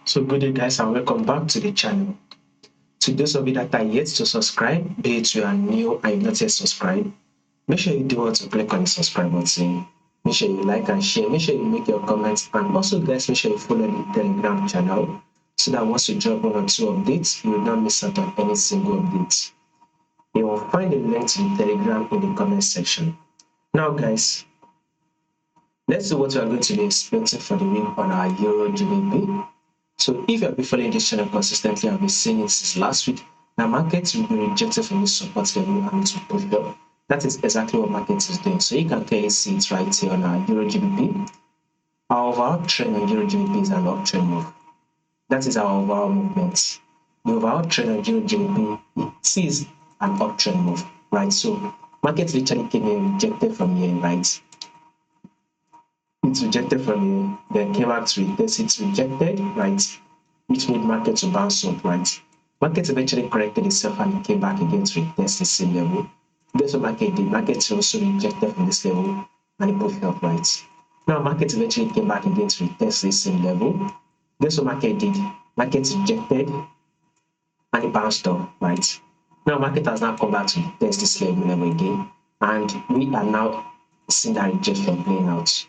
So good day guys and welcome back to the channel. To those of you that are yet to subscribe, be it you are new and not yet subscribed, make sure you do want to click on the subscribe button. Make sure you like and share, make sure you make your comments, and also guys, make sure you follow the Telegram channel so that once you drop 1 or 2 updates, you will not miss out on any single update. You will find the link to the Telegram in the comment section. Now guys, let's see what we are going to be expecting for the week on our EURGBP. So if you have been following this channel consistently, I've been seeing it since last week. Now markets will be rejected from this support level and to push up. That is exactly what market is doing. So you can clearly see it right here on our EURGBP. Our overall trend on EURGBP is an uptrend move. That is our overall movement. The overall trend on EURGBP is an uptrend move, right? So market literally came in rejected from here, right? It's rejected from here, then came back to retest. It's rejected, right? Which made market to bounce up, right? Market eventually corrected itself and it came back again to retest the same level. Guess what market did? Market also rejected from this level and it pushed up, right? Now market eventually came back again to retest the same level. Guess what market did? Market rejected and it bounced up, right? Now market has now come back to test this level again, and we are now seeing that rejection playing out.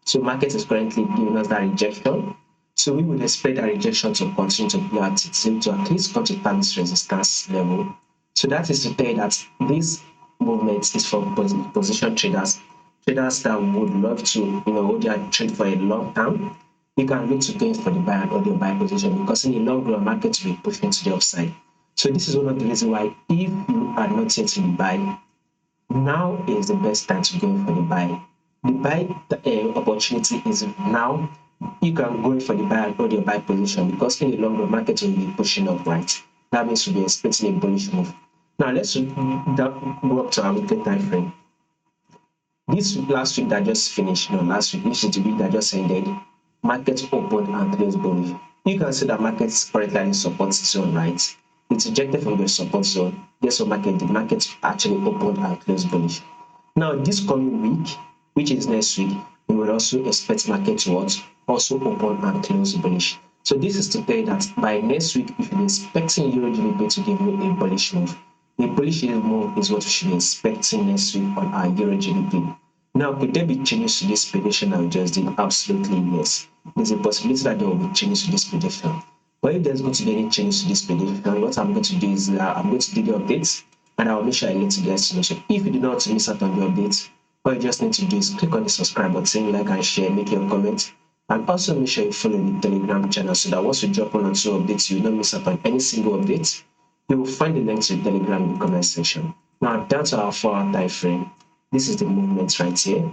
So market is currently giving us that rejection. So we would expect that rejection to continue to play out itself to at least come to this resistance level. So that is to tell you that this movement is for position traders that would love to hold their trade for a long time. You can look to go in for the buy and hold your buy position, because in the long run market will be pushing to the upside. So this is one of the reasons why if you are not yet in the buy, now is the best time to go in for the buy. The buy opportunity is now. You can go in for the buy and hold your buy position, because in the long run market will be pushing up, right? That means we'll be expecting a bullish move. Now let's go up to our weekly time frame. This last week that just finished, last week, which is the week that just ended, market opened and closed bullish. You can see that market is currently in support zone, right? It's rejected from the support zone. Guess what market did? Market actually opened and closed bullish. Now this coming week, which is next week, we will also expect market to also open and close bullish. So this is to tell you that by next week, if you're expecting EURGBP to give you a bullish move, a bullish move is what we should be expecting next week on our EURGBP. Now, could there be changes to this prediction I just did? Absolutely yes. There's a possibility that there will be changes to this prediction. But if there's going to be any changes to this prediction, what I'm going to do is I'm going to do the updates, and I'll make sure I let you guys know. So if you do not want to miss out on the updates, all you just need to do is click on the subscribe button, like and share, make your comment, and also make sure you follow the Telegram channel so that once we drop 1 or 2 updates, you will not miss out on any single update. You will find the link to the Telegram in the comment section. Now down to our 4-hour time frame. This is the movement right here.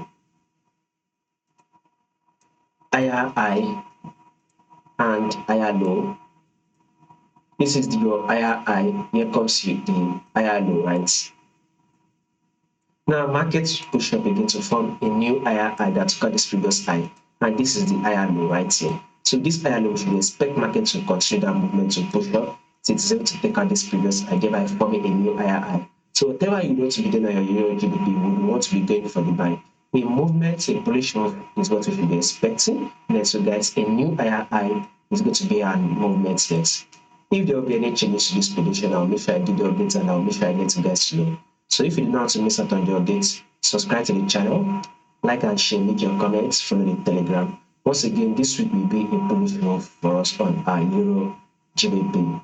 Higher high and higher low. This is your higher high. Here comes the higher low, right? Now markets push up again to form a new higher high that took out this previous high, and this is the higher low right here. So this higher low, we should expect market to continue that movement to push up. It's able to take out this previous high, thereby forming a new higher high. So whatever you want to be doing on your EURGBP, you would want to be going for the buy. A movement, a bullish move is what we should be expecting. And so guys, a new higher high is going to be a movement next. If there will be any changes to this prediction, I'll make sure I do the updates and I'll make sure I let you guys know. So if you do not want to miss out on the updates, subscribe to the channel, like and share, make your comments, follow the Telegram. Once again, this week will be a bullish move for us on our EURGBP.